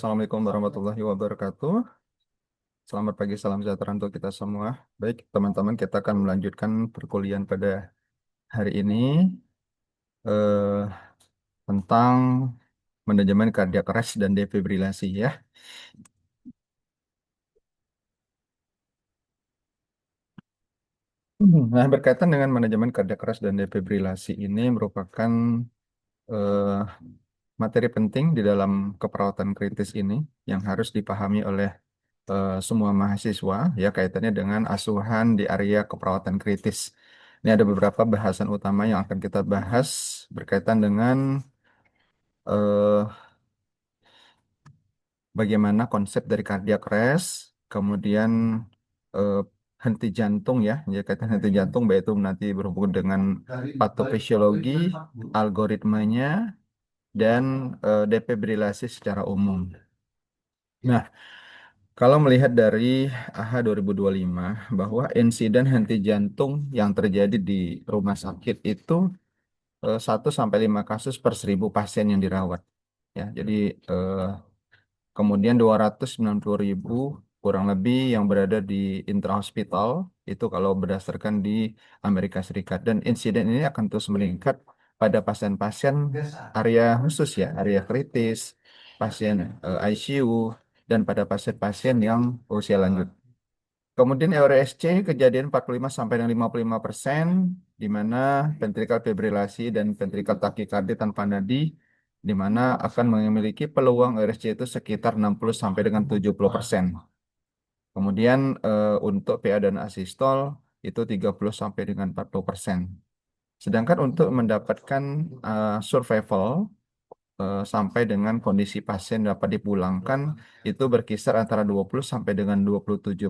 Assalamualaikum warahmatullahi wabarakatuh. Selamat pagi, salam sejahtera untuk kita semua. Baik, teman-teman, kita akan melanjutkan perkuliahan pada hari ini eh, tentang manajemen kardiak arrest dan defibrilasi ya. Nah, berkaitan dengan manajemen kardiak arrest dan defibrilasi ini merupakan eh, materi penting di dalam keperawatan kritis ini yang harus dipahami oleh semua mahasiswa ya kaitannya dengan asuhan di area keperawatan kritis. Ini ada beberapa bahasan utama yang akan kita bahas berkaitan dengan eh, bagaimana konsep dari cardiac arrest, kemudian eh, henti jantung ya kaitan henti jantung, baik itu nanti berhubungan dengan patofisiologi, algoritmanya, dan defibrilasi secara umum. Nah, kalau melihat dari AHA 2025 bahwa insiden henti jantung yang terjadi di rumah sakit itu 1 sampai 5 kasus per 1.000 pasien yang dirawat. Ya, jadi eh, kemudian 290.000 kurang lebih yang berada di intrahospital itu kalau berdasarkan di Amerika Serikat, dan insiden ini akan terus meningkat pada pasien-pasien area khusus ya, area kritis, pasien ICU, dan pada pasien-pasien yang usia lanjut. Kemudian EURSC kejadian 45 sampai dengan 55%, di mana ventricular fibrilasi dan ventricular takikardi tanpa nadi, di mana akan memiliki peluang EURSC itu sekitar 60 sampai dengan 70%. Kemudian untuk PA dan asistol itu 30 sampai dengan 40%. Sedangkan untuk mendapatkan survival sampai dengan kondisi pasien dapat dipulangkan itu berkisar antara 20 sampai dengan 27%.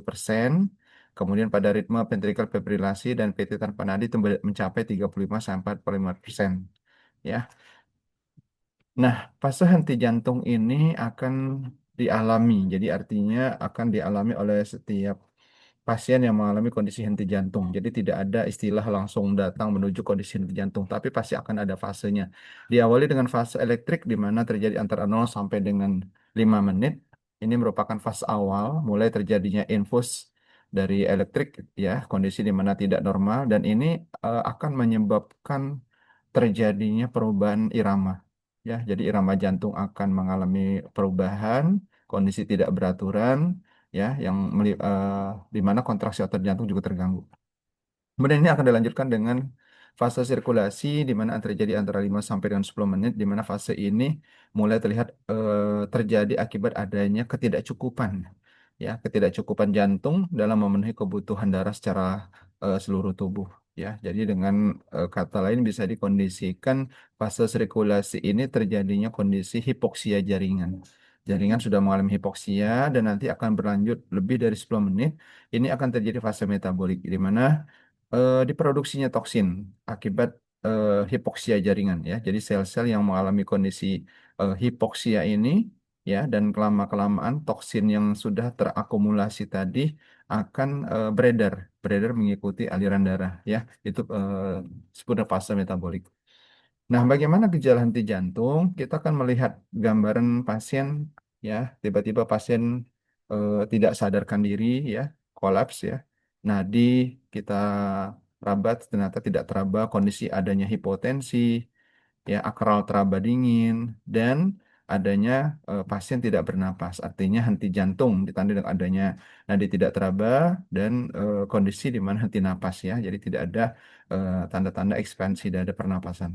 Kemudian pada ritme ventricular fibrilasi dan PT tanpa nadi itu mencapai 35 sampai 45%. Ya. Nah, fase henti jantung ini akan dialami. Jadi artinya akan dialami oleh setiap pasien yang mengalami kondisi henti jantung. Jadi tidak ada istilah langsung datang menuju kondisi henti jantung, tapi pasti akan ada fasenya. Diawali dengan fase elektrik di mana terjadi antara 0 sampai dengan 5 menit. Ini merupakan fase awal mulai terjadinya infus dari elektrik ya, kondisi di mana tidak normal, dan ini akan menyebabkan terjadinya perubahan irama. Ya, jadi irama jantung akan mengalami perubahan, kondisi tidak beraturan, ya, yang di mana kontraksi otot jantung juga terganggu. Kemudian ini akan dilanjutkan dengan fase sirkulasi di mana terjadi antara 5 sampai dengan 10 menit, di mana fase ini mulai terlihat terjadi akibat adanya ketidakcukupan, ya, ketidakcukupan jantung dalam memenuhi kebutuhan darah secara seluruh tubuh, ya. Jadi dengan kata lain bisa dikondisikan fase sirkulasi ini terjadinya kondisi hipoksia jaringan. Jaringan sudah mengalami hipoksia dan nanti akan berlanjut lebih dari 10 menit. Ini akan terjadi fase metabolik di mana diproduksinya toksin akibat hipoksia jaringan ya. Jadi sel-sel yang mengalami kondisi hipoksia ini ya, dan kelamaan toksin yang sudah terakumulasi tadi akan beredar mengikuti aliran darah ya. Itu disebut fase metabolik. Nah, bagaimana gejala henti jantung? Kita akan melihat gambaran pasien ya, tiba-tiba pasien tidak sadarkan diri ya, kolaps ya. Nadi kita raba ternyata tidak teraba, kondisi adanya hipotensi, ya, akral teraba dingin, dan adanya pasien tidak bernapas. Artinya henti jantung ditandai dengan adanya nadi tidak teraba dan kondisi di mana henti napas ya. Jadi tidak ada tanda-tanda ekspansi dada pernapasan.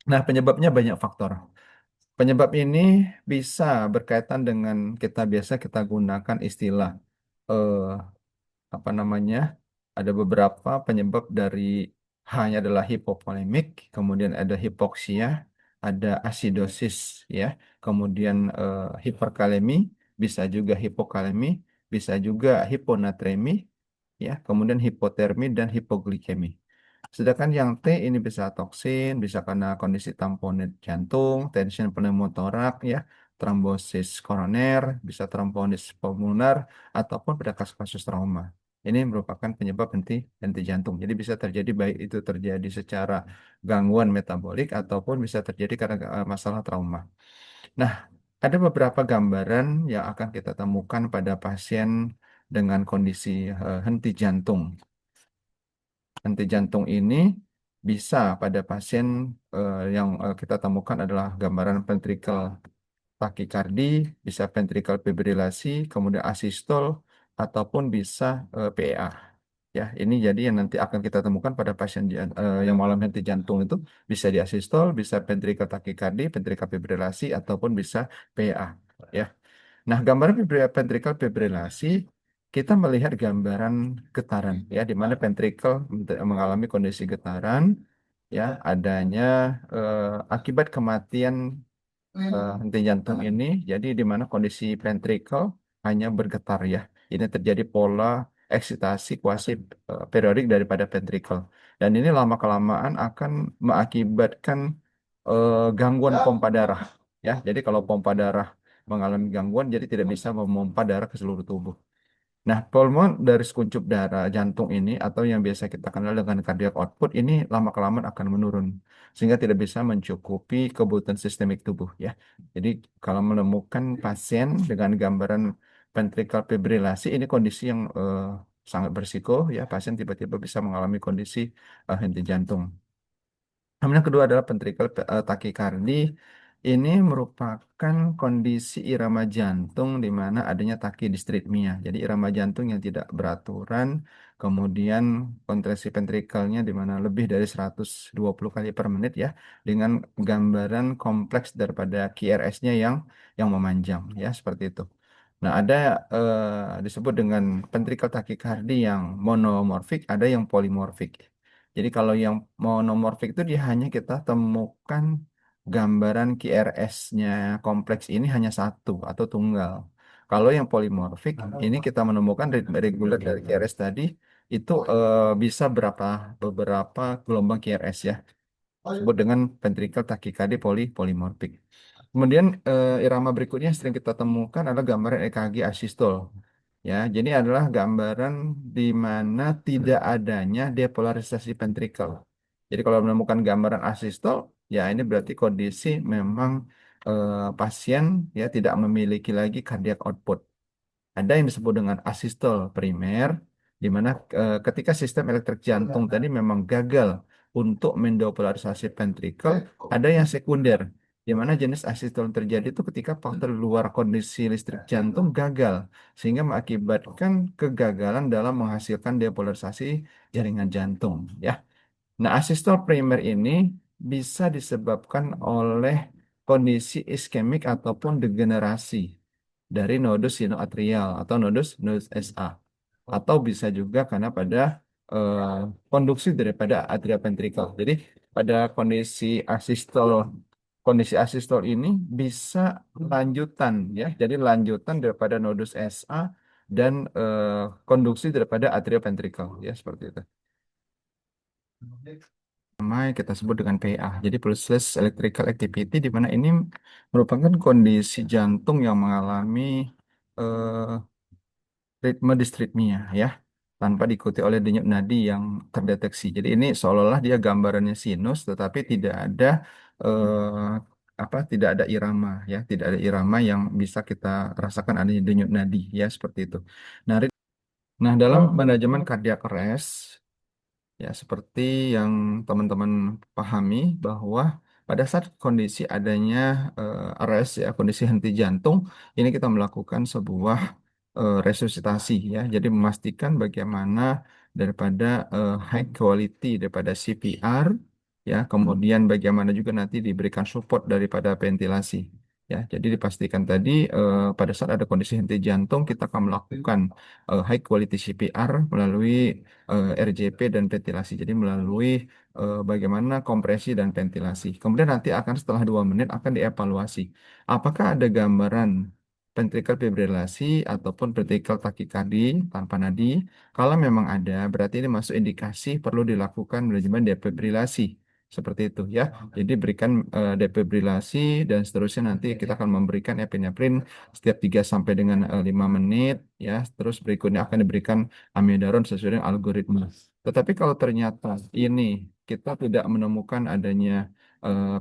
Nah, penyebabnya banyak faktor. Penyebab ini bisa berkaitan dengan kita gunakan istilah eh, apa namanya? Ada beberapa penyebab dari hanya adalah hipovolemik, kemudian ada hipoksia, ada asidosis ya, kemudian hiperkalemi, bisa juga hipokalemi, bisa juga hiponatremi ya, kemudian hipotermi dan hipoglikemi. Sedangkan yang T ini bisa toksin, bisa karena kondisi tamponade jantung, tension pneumotorak ya, trombosis koroner, bisa trombosis pulmoner, ataupun pada kasus-kasus trauma. Ini merupakan penyebab henti jantung. Jadi bisa terjadi baik itu terjadi secara gangguan metabolik ataupun bisa terjadi karena masalah trauma. Nah, ada beberapa gambaran yang akan kita temukan pada pasien dengan kondisi henti jantung. Henti jantung ini bisa pada pasien yang kita temukan adalah gambaran ventricle takikardi, bisa ventricle fibrilasi, kemudian asistol, ataupun bisa PEA. Ya, ini jadi yang nanti akan kita temukan pada pasien yang mengalami henti jantung itu bisa di asistol, bisa ventricle takikardi, ventricle fibrilasi, ataupun bisa PEA. Ya. Nah, gambaran ventricle fibrilasi kita melihat gambaran getaran ya di mana ventricle mengalami kondisi getaran ya adanya akibat kematian henti jantung ini jadi di mana kondisi ventricle hanya bergetar ya. Ini terjadi pola eksitasi kuasi periodik daripada ventricle. Dan ini lama kelamaan akan mengakibatkan gangguan pompa darah ya. Jadi kalau pompa darah mengalami gangguan jadi tidak bisa memompa darah ke seluruh tubuh. Nah, pulmon dari sekuncup darah jantung ini atau yang biasa kita kenal dengan cardiac output ini lama-kelamaan akan menurun sehingga tidak bisa mencukupi kebutuhan sistemik tubuh ya. Jadi kalau menemukan pasien dengan gambaran ventricle fibrilasi ini kondisi yang sangat berisiko ya pasien tiba-tiba bisa mengalami kondisi henti jantung. Namun yang kedua adalah ventricle tachycardy. Ini merupakan kondisi irama jantung di mana adanya tachydistrychmia. Jadi irama jantung yang tidak beraturan, kemudian kontraksi ventrikelnya di mana lebih dari 120 kali per menit ya, dengan gambaran kompleks daripada QRS-nya yang memanjang ya seperti itu. Nah, ada disebut dengan ventricle tachycardy yang monomorfik, ada yang polimorfik. Jadi kalau yang monomorfik itu dia hanya kita temukan gambaran QRS-nya kompleks ini hanya satu atau tunggal. Kalau yang polimorfik ini kita menemukan ritme reguler dari QRS tadi itu bisa beberapa gelombang QRS ya. Disebut dengan ventricle tachycardy polimorfik. Kemudian irama berikutnya yang sering kita temukan adalah gambaran EKG asistol. Ya, jadi adalah gambaran di mana tidak adanya depolarisasi ventricle. Jadi kalau menemukan gambaran asistol, ya ini berarti kondisi memang pasien ya tidak memiliki lagi cardiac output. Ada yang disebut dengan asistol primer, di mana ketika sistem elektrik jantung tadi memang gagal untuk mendepolarisasi ventricle, ada yang sekunder, di mana jenis asistol yang terjadi itu ketika faktor luar kondisi listrik jantung gagal, sehingga mengakibatkan kegagalan dalam menghasilkan depolarisasi jaringan jantung. Ya, nah asistol primer ini bisa disebabkan oleh kondisi iskemik ataupun degenerasi dari nodus sinoatrial atau nodus SA atau bisa juga karena pada eh, konduksi daripada atria ventricle. Jadi pada kondisi asistol ini bisa lanjutan ya. Jadi lanjutan daripada nodus SA dan konduksi daripada atria ventricle ya seperti itu. Nama yang kita sebut dengan PA. Jadi pulseless electrical activity di mana ini merupakan kondisi jantung yang mengalami eh, ritme distritmia ya tanpa diikuti oleh denyut nadi yang terdeteksi. Jadi ini seolah-olah dia gambarannya sinus tetapi tidak ada eh, tidak ada irama ya, tidak ada irama yang bisa kita rasakan adanya denyut nadi ya seperti itu. Nah, nah dalam manajemen cardiac arrest ya, seperti yang teman-teman pahami bahwa pada saat kondisi adanya arrest ya, kondisi henti jantung, ini kita melakukan sebuah resusitasi ya. Jadi memastikan bagaimana daripada high quality daripada CPR ya, kemudian bagaimana juga nanti diberikan support daripada ventilasi. Ya, jadi dipastikan tadi pada saat ada kondisi henti jantung kita akan melakukan high quality CPR melalui RJP dan ventilasi. Jadi melalui bagaimana kompresi dan ventilasi. Kemudian nanti akan setelah 2 menit akan dievaluasi. Apakah ada gambaran ventricle fibrilasi ataupun ventricle tachycardy tanpa nadi? Kalau memang ada, berarti ini masuk indikasi perlu dilakukan manajemen defibrilasi. Seperti itu ya. Jadi berikan defibrilasi dan seterusnya nanti kita akan memberikan epinefrin setiap 3 sampai dengan 5 menit ya. Terus berikutnya akan diberikan amiodaron sesuai dengan algoritma. Tetapi kalau ternyata ini kita tidak menemukan adanya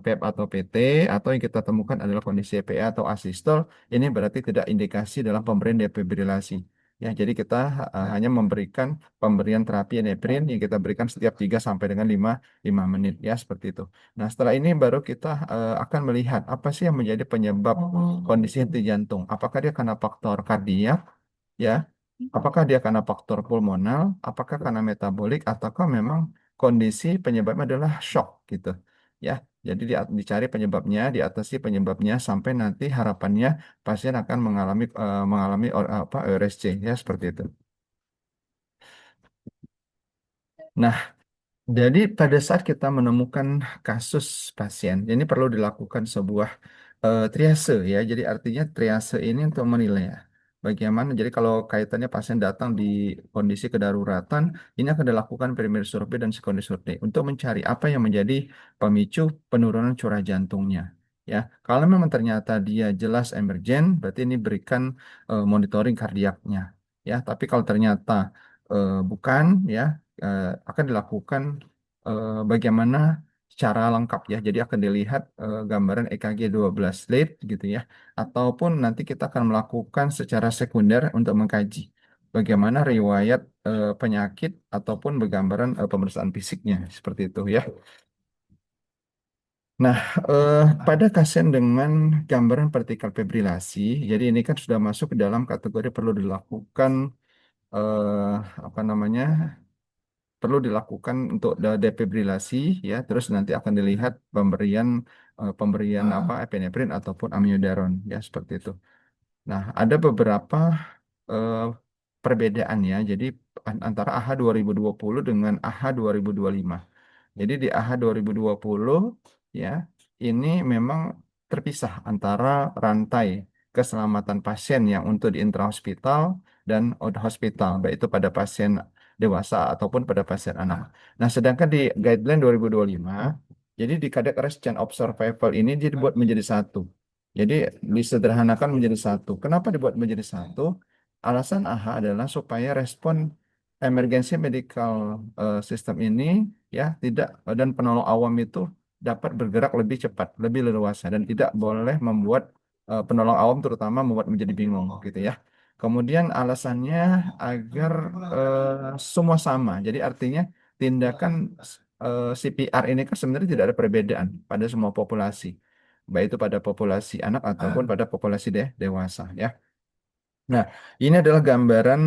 PEP atau PT, atau yang kita temukan adalah kondisi EPA atau asistol, ini berarti tidak indikasi dalam pemberian defibrilasi. Ya, jadi kita hanya memberikan pemberian terapi eneprin yang kita berikan setiap 3 sampai dengan lima menit ya seperti itu. Nah, setelah ini baru kita akan melihat apa sih yang menjadi penyebab kondisi henti jantung. Apakah dia karena faktor kardiak ya? Apakah dia karena faktor pulmonal, apakah karena metabolik, ataukah memang kondisi penyebabnya adalah shock gitu. Ya, jadi dicari penyebabnya, diatasi penyebabnya sampai nanti harapannya pasien akan mengalami ORSC ya seperti itu. Nah, jadi pada saat kita menemukan kasus pasien, ini perlu dilakukan sebuah triase ya. Jadi artinya triase ini untuk menilai ya, bagaimana. Jadi kalau kaitannya pasien datang di kondisi kedaruratan, ini akan dilakukan primer survei dan secondary survei untuk mencari apa yang menjadi pemicu penurunan curah jantungnya. Ya, kalau memang ternyata dia jelas emergen, berarti ini berikan monitoring kardiaknya. Ya, tapi kalau ternyata bukan, ya akan dilakukan bagaimana secara lengkap ya. Jadi akan dilihat gambaran EKG 12 lead gitu ya. Ataupun nanti kita akan melakukan secara sekunder untuk mengkaji bagaimana riwayat penyakit ataupun bergambaran pemeriksaan fisiknya seperti itu ya. Nah, eh, pada pasien dengan gambaran vertikal fibrilasi, jadi ini kan sudah masuk ke dalam kategori perlu dilakukan eh, apa namanya untuk defibrilasi ya, terus nanti akan dilihat pemberian apa epinefrin ataupun amiodaron ya seperti itu. Nah, ada beberapa eh, perbedaan ya, jadi antara AHA 2020 dengan AHA 2025. Jadi di AHA 2020 ya, ini memang terpisah antara rantai keselamatan pasien yang untuk di intrahospital dan out hospital, baik itu pada pasien dewasa ataupun pada pasien anak. Nah, sedangkan di guideline 2025, jadi di Cardiac Arrest Chain of Survival ini dibuat menjadi satu. Jadi disederhanakan menjadi satu. Kenapa dibuat menjadi satu? Alasan AHA adalah supaya respon emergency medical system ini ya tidak, dan penolong awam itu dapat bergerak lebih cepat, lebih leluasa, dan tidak boleh membuat penolong awam terutama membuat menjadi bingung gitu ya. Kemudian alasannya agar semua sama. Jadi artinya tindakan CPR ini kan sebenarnya tidak ada perbedaan pada semua populasi, baik itu pada populasi anak ataupun pada populasi dewasa ya. Nah, ini adalah gambaran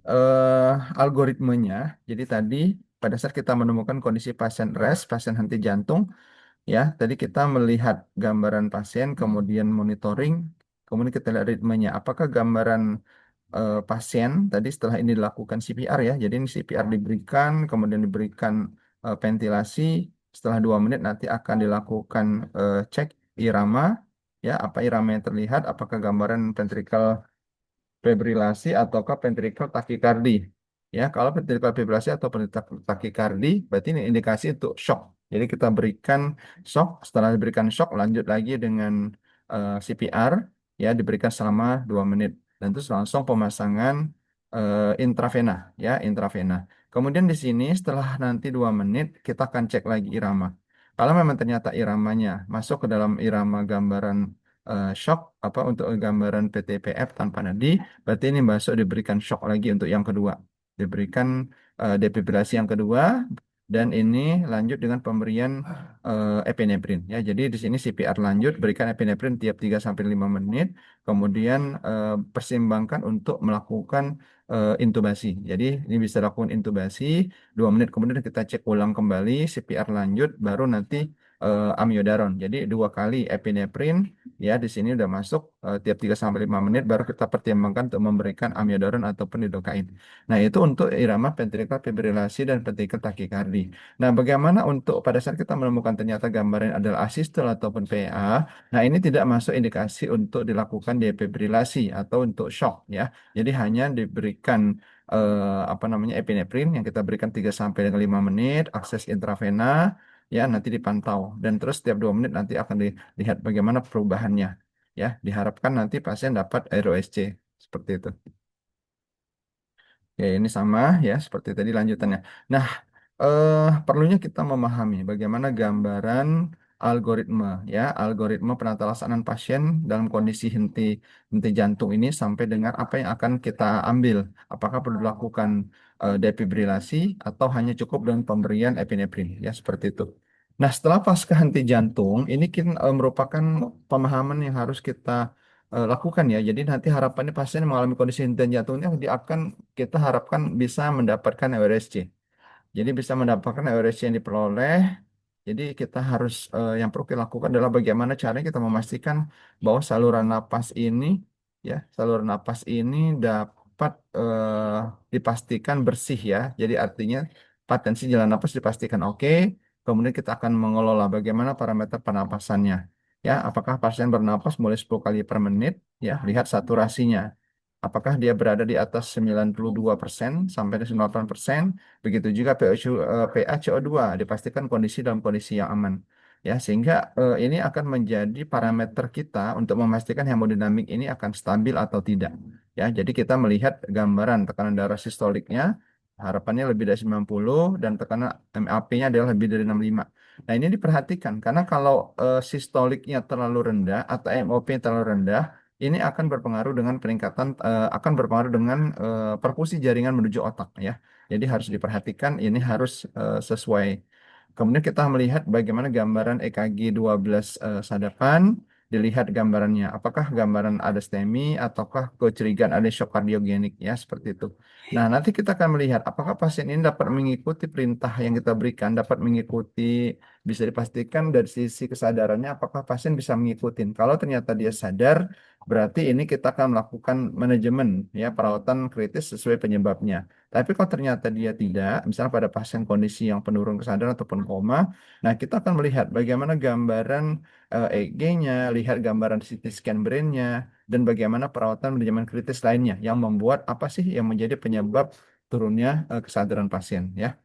eh, algoritmenya. Jadi tadi pada saat kita menemukan kondisi pasien rest, pasien henti jantung, ya, tadi kita melihat gambaran pasien, kemudian monitoring, kemudian kita lihat ritmenya. Apakah gambaran pasien tadi setelah ini dilakukan CPR ya, jadi ini CPR diberikan, kemudian diberikan ventilasi, setelah 2 menit nanti akan dilakukan cek irama, ya, apa irama yang terlihat, apakah gambaran ventrikel fibrilasi ataukah ventricle takikardi. Ya, kalau ventricle fibrilasi atau ventricle takikardi, berarti ini indikasi untuk shock. Jadi kita berikan shock, setelah diberikan shock lanjut lagi dengan CPR, ya diberikan selama 2 menit. Dan terus langsung pemasangan intravena, ya intravena. Kemudian di sini setelah nanti 2 menit kita akan cek lagi irama. Kalau memang ternyata iramanya masuk ke dalam irama gambaran shock apa untuk gambaran PTPF tanpa nadi, berarti ini masuk diberikan shock lagi untuk yang kedua. Diberikan defibrillasi yang kedua, dan ini lanjut dengan pemberian epinephrine ya. Jadi di sini CPR lanjut, berikan epinephrine tiap 3 sampai 5 menit, kemudian persimbangkan untuk melakukan intubasi. Jadi ini bisa lakukan intubasi 2 menit, kemudian kita cek ulang kembali, CPR lanjut, baru nanti amiodaron. Jadi 2 kali epinephrine. Ya, di sini udah masuk tiap 3 sampai 5 menit baru kita pertimbangkan untuk memberikan amiodaron ataupun lidocaine. Nah, itu untuk irama ventricular fibrilasi dan ventricular takikardi. Nah, bagaimana untuk pada saat kita menemukan ternyata gambaran adalah asistel ataupun PA, nah ini tidak masuk indikasi untuk dilakukan defibrilasi atau untuk shock ya. Jadi hanya diberikan apa namanya epinephrine yang kita berikan 3 sampai dengan 5 menit, akses intravena, ya nanti dipantau, dan terus setiap 2 menit nanti akan dilihat bagaimana perubahannya ya, diharapkan nanti pasien dapat ROSC seperti itu ya. Ini sama ya seperti tadi lanjutannya. Nah, perlunya kita memahami bagaimana gambaran algoritma ya, algoritma penata laksanaan pasien dalam kondisi henti jantung ini sampai dengan apa yang akan kita ambil. Apakah perlu dilakukan defibrilasi atau hanya cukup dengan pemberian epinefrin ya seperti itu. Nah, setelah pasca henti jantung, ini kan merupakan pemahaman yang harus kita lakukan ya. Jadi nanti harapannya pasien yang mengalami kondisi henti jantungnya dia akan kita harapkan bisa mendapatkan EURSC. Jadi bisa mendapatkan EURSC yang diperoleh. Jadi kita harus yang perlu kita lakukan adalah bagaimana caranya kita memastikan bahwa saluran napas ini ya, saluran napas ini dapat dipastikan bersih ya. Jadi artinya patensi jalan napas dipastikan oke. Kemudian kita akan mengelola bagaimana parameter pernapasannya. Ya, apakah pasien bernapas mulai 10 kali per menit ya, lihat saturasinya. Apakah dia berada di atas 92% sampai 98%. Begitu juga PaCO2 dipastikan kondisi dalam kondisi yang aman. Ya, sehingga ini akan menjadi parameter kita untuk memastikan hemodinamik ini akan stabil atau tidak. Ya, jadi kita melihat gambaran tekanan darah sistoliknya, harapannya lebih dari 90 dan tekanan MAP-nya adalah lebih dari 65. Nah, ini diperhatikan karena kalau sistoliknya terlalu rendah atau MOP-nya terlalu rendah, ini akan berpengaruh dengan peningkatan akan berpengaruh dengan perfusi jaringan menuju otak ya. Jadi harus diperhatikan ini harus sesuai. Kemudian kita melihat bagaimana gambaran EKG 12 sadapan, dilihat gambarannya. Apakah gambaran ada STEMI ataukah kecurigaan ada shock kardiogenik ya seperti itu. Nah, nanti kita akan melihat apakah pasien ini dapat mengikuti perintah yang kita berikan, dapat mengikuti bisa dipastikan dari sisi kesadarannya apakah pasien bisa mengikuti. Kalau ternyata dia sadar, berarti ini kita akan melakukan manajemen ya perawatan kritis sesuai penyebabnya. Tapi kalau ternyata dia tidak, misalnya pada pasien kondisi yang penurun kesadaran ataupun koma, nah kita akan melihat bagaimana gambaran EEG-nya, lihat gambaran CT scan brain-nya, dan bagaimana perawatan manajemen kritis lainnya yang membuat apa sih yang menjadi penyebab turunnya kesadaran pasien ya.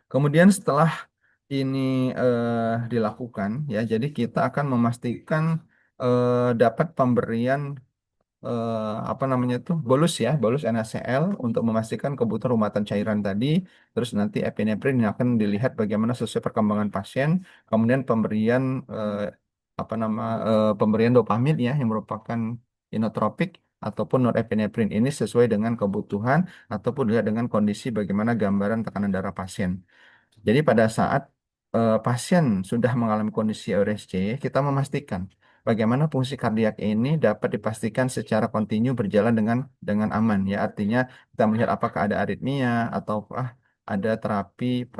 Kemudian setelah ini dilakukan ya, jadi kita akan memastikan dapat pemberian apa namanya itu bolus ya, bolus NaCl untuk memastikan kebutuhan rumatan cairan tadi. Terus nanti epinefrin yang akan dilihat bagaimana sesuai perkembangan pasien. Kemudian pemberian pemberian dopamin ya yang merupakan inotropik ataupun norepinefrin ini sesuai dengan kebutuhan ataupun dilihat dengan kondisi bagaimana gambaran tekanan darah pasien. Jadi pada saat pasien sudah mengalami kondisi EURSC, kita memastikan bagaimana fungsi kardiak ini dapat dipastikan secara kontinu berjalan dengan aman. Ya, artinya kita melihat apakah ada aritmia ataukah ada terapi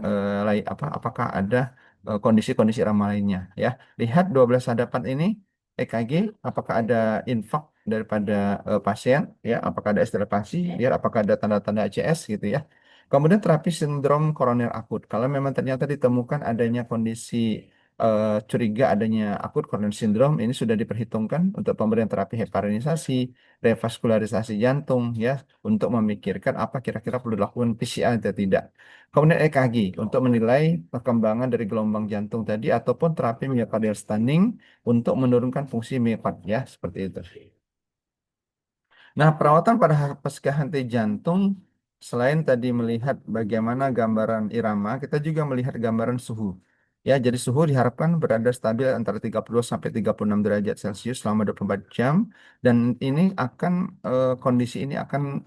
lain apakah ada kondisi-kondisi irama lainnya. Ya, lihat 12 hadapan ini EKG, apakah ada infak daripada pasien, ya, apakah ada estelasi, lihat apakah ada tanda-tanda ACS gitu ya. Kemudian terapi sindrom koroner akut. Kalau memang ternyata ditemukan adanya kondisi curiga adanya akut koroner sindrom, ini sudah diperhitungkan untuk pemberian terapi heparinisasi, revaskularisasi jantung, ya, untuk memikirkan apa kira-kira perlu dilakukan PCA atau tidak. Kemudian EKG untuk menilai perkembangan dari gelombang jantung tadi ataupun terapi myocardial stunning untuk menurunkan fungsi miokard, ya, seperti itu. Nah, perawatan pada pasca henti jantung, selain tadi melihat bagaimana gambaran irama, kita juga melihat gambaran suhu. Ya, jadi suhu diharapkan berada stabil antara 30 sampai 36 derajat Celcius selama 24 jam dan ini akan kondisi ini akan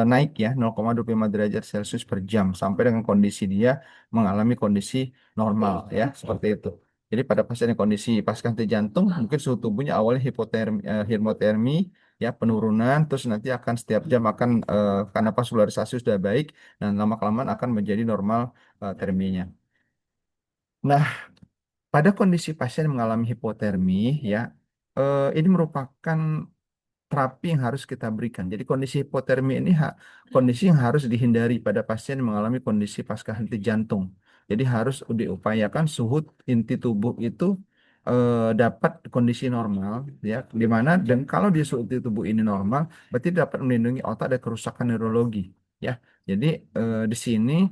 naik ya 0,25 derajat Celcius per jam sampai dengan kondisi dia mengalami kondisi normal ya, seperti itu. Jadi pada pasien yang kondisi pasca henti jantung mungkin suhu tubuhnya awalnya hipotermi, ya penurunan terus nanti akan setiap jam akan karena vaskularisasi sudah baik dan lama kelamaan akan menjadi normal terminya. Nah, pada kondisi pasien yang mengalami hipotermi ya ini merupakan terapi yang harus kita berikan. Jadi kondisi hipotermi ini kondisi yang harus dihindari pada pasien yang mengalami kondisi pasca henti jantung. Jadi harus diupayakan suhu inti tubuh itu dapat kondisi normal, ya, di mana dan kalau di suhu inti tubuh ini normal, berarti dapat melindungi otak dari kerusakan neurologi, ya. Jadi di sini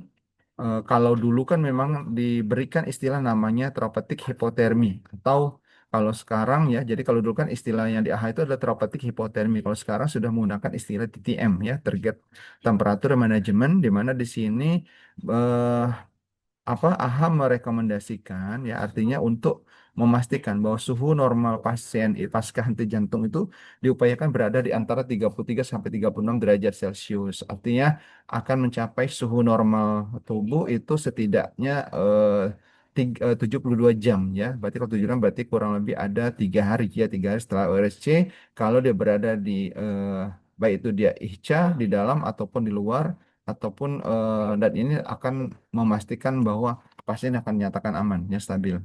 kalau dulu kan memang diberikan istilah namanya terapeutik hipotermi atau kalau sekarang ya, jadi kalau dulu kan istilah yang di AHA itu adalah terapeutik hipotermi. Kalau sekarang sudah menggunakan istilah TTM ya, target temperature management, di mana di sini eh, apa AHA merekomendasikan ya artinya untuk memastikan bahwa suhu normal pasien pasca henti jantung itu diupayakan berada di antara 33 sampai 36 derajat Celcius. Artinya akan mencapai suhu normal tubuh itu setidaknya 72 jam ya. Berarti kalau 7 jam berarti kurang lebih ada 3 hari ya, 3 hari setelah ORSC kalau dia berada di baik itu dia ihca di dalam ataupun di luar ataupun dan ini akan memastikan bahwa pasien akan dinyatakan aman ya stabil.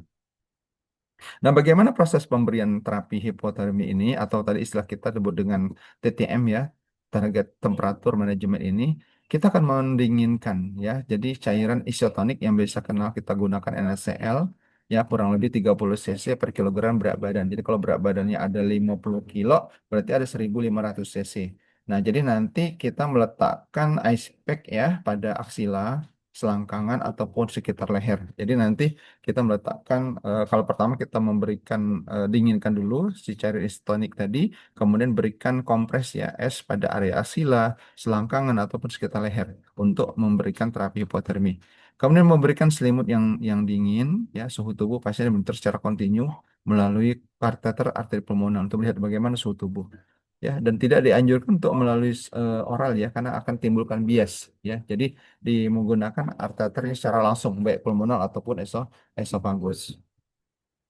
Nah, bagaimana proses pemberian terapi hipotermi ini atau tadi istilah kita sebut dengan TTM ya, target temperatur manajemen ini, kita akan mendinginkan ya. Jadi cairan isotonik yang biasa kenal kita gunakan NaCl ya kurang lebih 30 cc per kilogram berat badan. Jadi kalau berat badannya ada 50 kilo, berarti ada 1.500 cc. Nah, jadi nanti kita meletakkan ice pack ya pada aksila, selangkangan ataupun sekitar leher. Jadi nanti kita meletakkan kalau pertama kita memberikan dinginkan dulu si cairan isotonik tadi, kemudian berikan kompres ya es pada area asila, selangkangan ataupun sekitar leher untuk memberikan terapi hipotermi. Kemudian memberikan selimut yang dingin ya suhu tubuh pasien bentar secara kontinu melalui kateter arteri pulmoner untuk melihat bagaimana suhu tubuh. Ya, dan tidak dianjurkan untuk melalui oral ya karena akan timbulkan bias ya. Jadi menggunakan arteternya secara langsung baik pulmonal ataupun esofagus.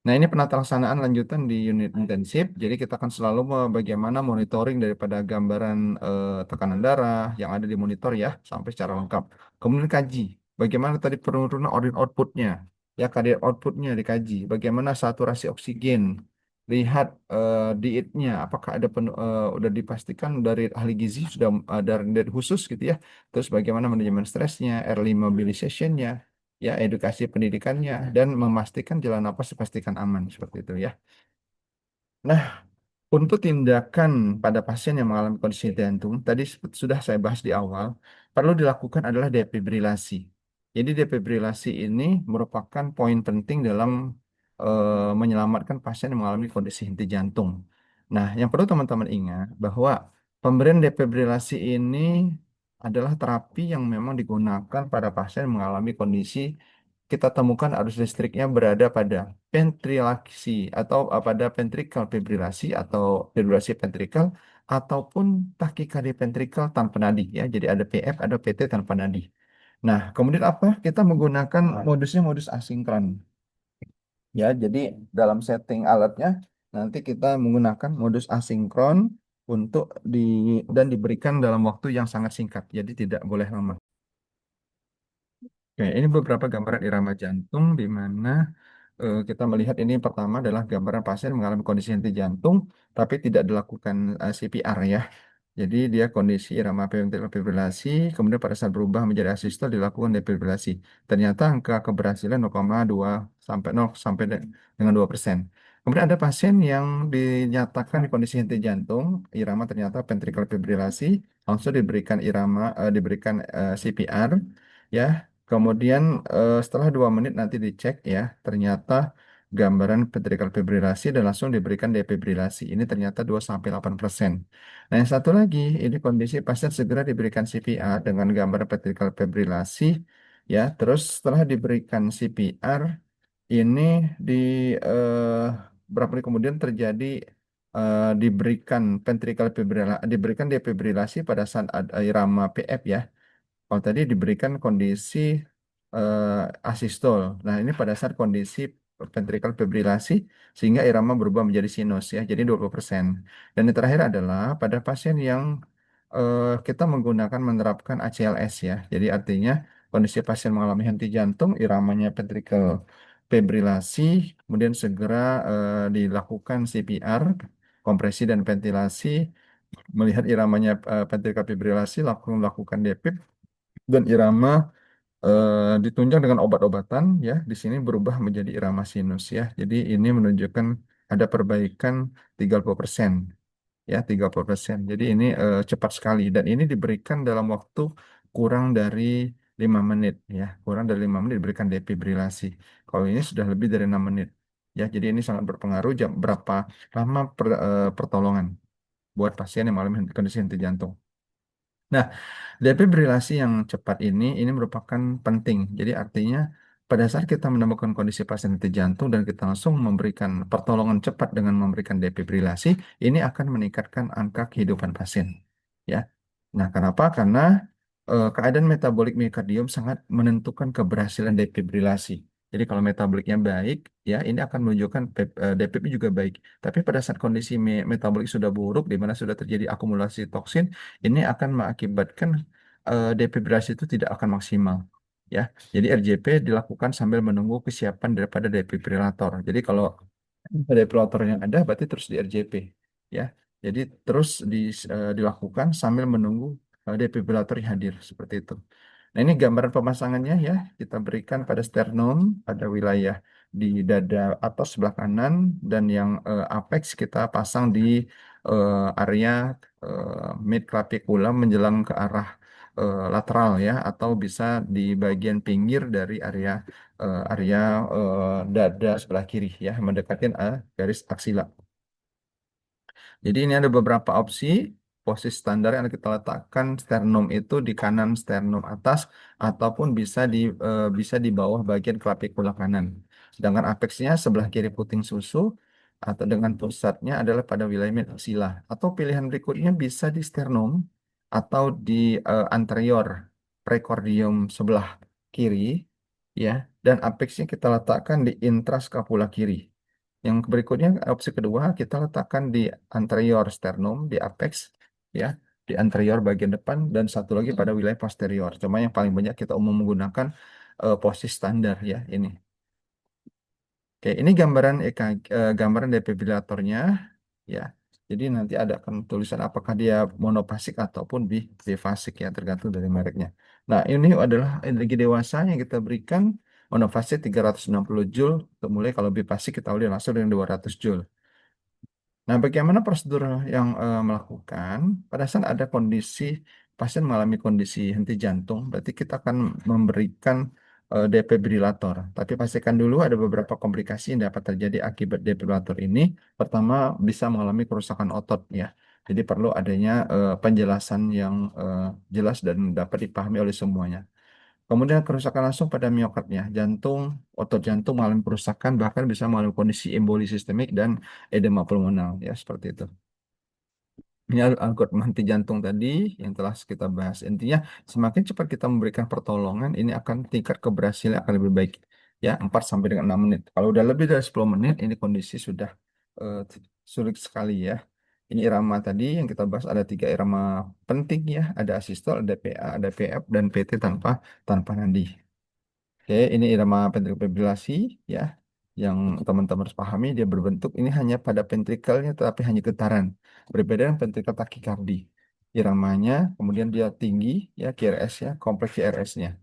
Nah, ini penata laksanaan lanjutan di unit intensif. Jadi kita akan selalu bagaimana monitoring daripada gambaran tekanan darah yang ada di monitor ya sampai secara lengkap. Kemudian kaji bagaimana tadi penurunan ordin outputnya, ya cardiac outputnya dikaji. Bagaimana saturasi oksigen, lihat dietnya, apakah ada udah dipastikan dari ahli gizi sudah ada diet khusus gitu ya. Terus bagaimana manajemen stresnya, early mobilizationnya ya edukasi pendidikannya dan memastikan jalan napas dipastikan aman seperti itu ya. Nah, untuk tindakan pada pasien yang mengalami kondisi jantung, tadi sudah saya bahas di awal, perlu dilakukan adalah defibrilasi. Jadi defibrilasi ini merupakan poin penting dalam menyelamatkan pasien yang mengalami kondisi henti jantung. Nah, yang perlu teman-teman ingat bahwa pemberian defibrilasi ini adalah terapi yang memang digunakan pada pasien yang mengalami kondisi kita temukan arus listriknya berada pada ventilasi atau pada ventricle fibrilasi atau fibrilasi ventricle ataupun takikardia ventricle tanpa nadi ya. Jadi ada PF, ada PT tanpa nadi. Nah, kemudian apa? Kita menggunakan modusnya modus asinkron. Ya, jadi dalam setting alatnya nanti kita menggunakan modus asinkron untuk dan diberikan dalam waktu yang sangat singkat. Jadi tidak boleh lama. Oke, ini beberapa gambaran irama jantung di mana kita melihat ini pertama adalah gambaran pasien mengalami kondisi henti jantung tapi tidak dilakukan CPR ya. Jadi dia kondisi irama ventricular fibrilasi, kemudian pada saat berubah menjadi asistol dilakukan defibrilasi. Ternyata angka keberhasilan 0,2 sampai 0 sampai dengan 2%. Kemudian ada pasien yang dinyatakan di kondisi henti jantung, irama ternyata ventricular fibrilasi, langsung diberikan diberikan CPR, ya. Kemudian setelah 2 menit nanti dicek ya, ternyata gambaran ventricular fibrilasi dan langsung diberikan defibrilasi. Ini ternyata 2 sampai 8%. Nah, yang satu lagi, ini kondisi pasien segera diberikan CPR dengan gambar ventricular fibrilasi, ya. Terus setelah diberikan CPR, ini di eh, berapa menit kemudian terjadi diberikan defibrilasi pada saat ada irama PF ya. Kalau tadi diberikan kondisi asistol. Nah, ini pada saat kondisi ventricle fibrilasi sehingga irama berubah menjadi sinus ya, jadi 20%. Dan yang terakhir adalah pada pasien yang kita menggunakan menerapkan ACLS ya. Jadi artinya kondisi pasien mengalami henti jantung, iramanya ventricle fibrilasi, kemudian segera dilakukan CPR, kompresi dan ventilasi, melihat iramanya ventricle fibrilasi, langsung melakukan defib dan irama ditunjang dengan obat-obatan ya di sini berubah menjadi irama sinus ya. Jadi ini menunjukkan ada perbaikan 30% ya 30%. Jadi ini cepat sekali dan ini diberikan dalam waktu kurang dari 5 menit ya. Kurang dari 5 menit diberikan defibrilasi. Kalau ini sudah lebih dari 6 menit ya. Jadi ini sangat berpengaruh jam berapa lama pertolongan buat pasien yang mengalami kondisi henti jantung. Nah, defibrilasi yang cepat ini merupakan penting. Jadi artinya Pada saat kita menemukan kondisi pasien henti jantung dan kita langsung memberikan pertolongan cepat dengan memberikan defibrilasi, ini akan meningkatkan angka kehidupan pasien. Ya. Nah, kenapa? Karena keadaan metabolik miokardium sangat menentukan keberhasilan defibrilasi. Jadi kalau metaboliknya baik, ya ini akan menunjukkan DPP juga baik. Tapi pada saat kondisi metabolik sudah buruk, di mana sudah terjadi akumulasi toksin, ini akan mengakibatkan defibrilasi itu tidak akan maksimal. Ya, jadi RJP dilakukan sambil menunggu kesiapan daripada defibrilator. Jadi kalau defibrilator yang ada, berarti terus di RJP. Ya, jadi terus dilakukan sambil menunggu defibrilator yang hadir seperti itu. Nah, ini gambaran pemasangannya ya. Kita berikan pada sternum, pada wilayah di dada atas sebelah kanan, dan yang apex kita pasang di area mid claviculum menjelang ke arah lateral ya, atau bisa di bagian pinggir dari area dada sebelah kiri ya, mendekati garis aksila. Jadi ini ada beberapa opsi. Posisi standar yang kita letakkan sternum itu di kanan sternum atas ataupun bisa di bawah bagian clavicula kanan. Sedangkan apexnya sebelah kiri puting susu atau dengan pusatnya adalah pada wilayah mid-axilla. Atau pilihan berikutnya bisa di sternum atau di anterior precordium sebelah kiri ya, dan apexnya kita letakkan di intrascapula kiri. Yang berikutnya, opsi kedua, kita letakkan di anterior sternum, di apex, ya, di anterior bagian depan, dan satu lagi pada wilayah posterior. Cuma yang paling banyak kita umum menggunakan posisi standar, ya, ini. Oke, ini gambaran EKG, gambaran defibrilatornya, ya. Jadi nanti ada akan tulisan apakah dia monofasik ataupun bifasik, ya, tergantung dari mereknya. Nah, ini adalah energi dewasa yang kita berikan. Monofasik 360 Joule, mulai kalau bifasik kita udah langsung dengan 200 Joule. Nah, bagaimana prosedur yang melakukan pada saat ada kondisi pasien mengalami kondisi henti jantung, berarti kita akan memberikan defibrilator. Tapi pastikan dulu ada beberapa komplikasi yang dapat terjadi akibat defibrilator ini. Pertama, bisa mengalami kerusakan otot ya. Jadi perlu adanya penjelasan yang jelas dan dapat dipahami oleh semuanya. Kemudian kerusakan langsung pada miokardnya, jantung, otot jantung mengalami kerusakan, bahkan bisa mengalami kondisi emboli sistemik dan edema pulmonal, ya seperti itu. Ini algoritma henti jantung tadi yang telah kita bahas. Intinya, semakin cepat kita memberikan pertolongan, ini akan tingkat keberhasilan akan lebih baik. Ya, 4 sampai dengan 6 menit. Kalau udah lebih dari 10 menit, ini kondisi sudah sulit sekali ya. Ini irama tadi yang kita bahas ada 3 irama penting ya. Ada asistol, ada PA, ada PF, dan PT tanpa nadi. Oke, ini irama ventricular fibrillasi ya, yang teman-teman harus pahami dia berbentuk ini hanya pada ventrikelnya tetapi hanya getaran. Berbeda dengan ventrikel takikardi. Iramanya kemudian dia tinggi ya, QRS ya, kompleks QRS-nya.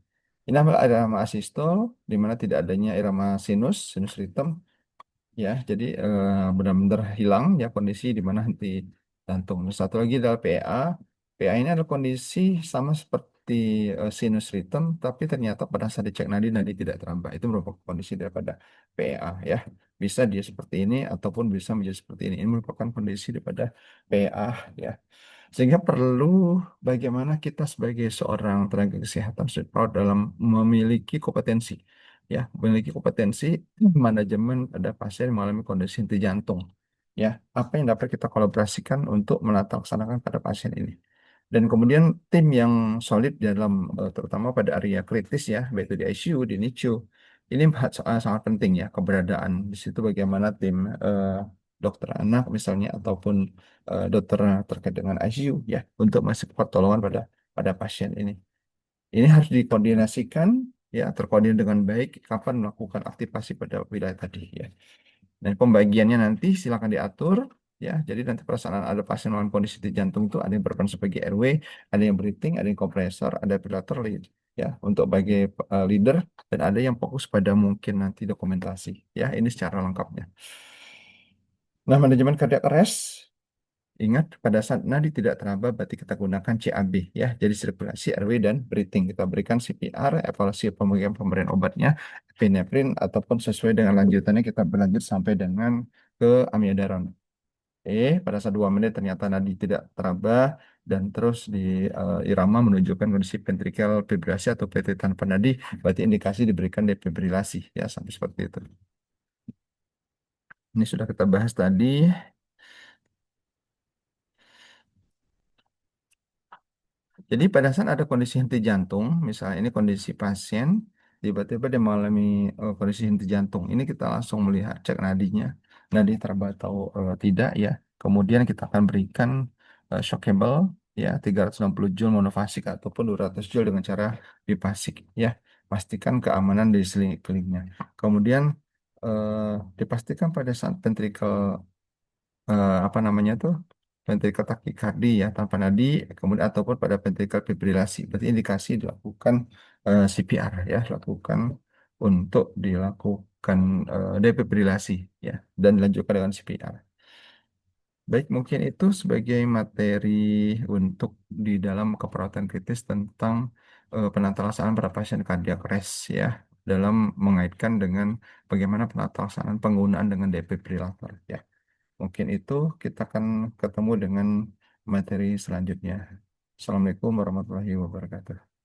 Ini adalah irama asistol di mana tidak adanya irama sinus ritem ya. Jadi benar-benar hilang ya kondisi di mana henti jantung. Nah, satu lagi adalah PA. PA ini adalah kondisi sama seperti sinus rhythm, tapi ternyata pada saat dicek nadi tidak terambah. Itu merupakan kondisi daripada PA ya. Bisa dia seperti ini ataupun bisa menjadi seperti ini. Ini merupakan kondisi daripada PA ya. Sehingga perlu bagaimana kita sebagai seorang tenaga kesehatan dalam memiliki kompetensi ya, memiliki kompetensi manajemen pada pasien yang mengalami kondisi henti jantung. Ya, apa yang dapat kita kolaborasikan untuk laksanakan pada pasien ini. Dan kemudian tim yang solid dalam terutama pada area kritis ya, baik itu di ICU, di NICU. Ini sangat penting ya keberadaan di situ bagaimana tim dokter anak misalnya ataupun dokter terkait dengan ICU ya untuk masuk pertolongan pada pasien ini. Ini harus dikoordinasikan ya, terkoordinir dengan baik kapan melakukan aktivasi pada wilayah tadi ya. Dan pembagiannya nanti silakan diatur ya. Jadi nanti perasaan ada pasien dengan kondisi di jantung itu ada yang berperan sebagai airway, ada yang breathing, ada yang kompresor, ada pilator lead ya untuk bagi leader, dan ada yang fokus pada mungkin nanti dokumentasi ya. Ini secara lengkapnya. Nah, manajemen cardiac arrest. Ingat, pada saat nadi tidak teraba, berarti kita gunakan CAB ya. Jadi sirkulasi, airway, dan breathing. Kita berikan CPR, evaluasi pemberian obatnya, epinefrin, ataupun sesuai dengan lanjutannya kita berlanjut sampai dengan ke amiodaron. Pada saat 2 menit ternyata nadi tidak teraba, dan terus di irama menunjukkan kondisi ventrikel fibrilasi atau PT tanpa nadi, berarti indikasi diberikan defibrilasi ya sampai seperti itu. Ini sudah kita bahas tadi. Jadi pada saat ada kondisi henti jantung, misalnya ini kondisi pasien, tiba-tiba dia mengalami kondisi henti jantung. Ini kita langsung melihat cek nadinya, nadi terabah atau tidak ya. Kemudian kita akan berikan shockable ya 360 joule monofasik ataupun 200 joule dengan cara bifasik ya. Pastikan keamanan di sekelilingnya. Kemudian dipastikan pada saat ventricle apa namanya tuh ventricle takikardi ya tanpa nadi kemudian ataupun pada ventricle fibrilasi berarti indikasi dilakukan CPR ya dilakukan untuk dilakukan defibrilasi ya dan dilanjutkan dengan CPR. Baik, mungkin itu sebagai materi untuk di dalam keperawatan kritis tentang penata laksanaan pada pasien cardiac arrest ya dalam mengaitkan dengan bagaimana penata laksanaan penggunaan dengan defibrillator ya. Mungkin itu kita akan ketemu dengan materi selanjutnya. Assalamualaikum warahmatullahi wabarakatuh.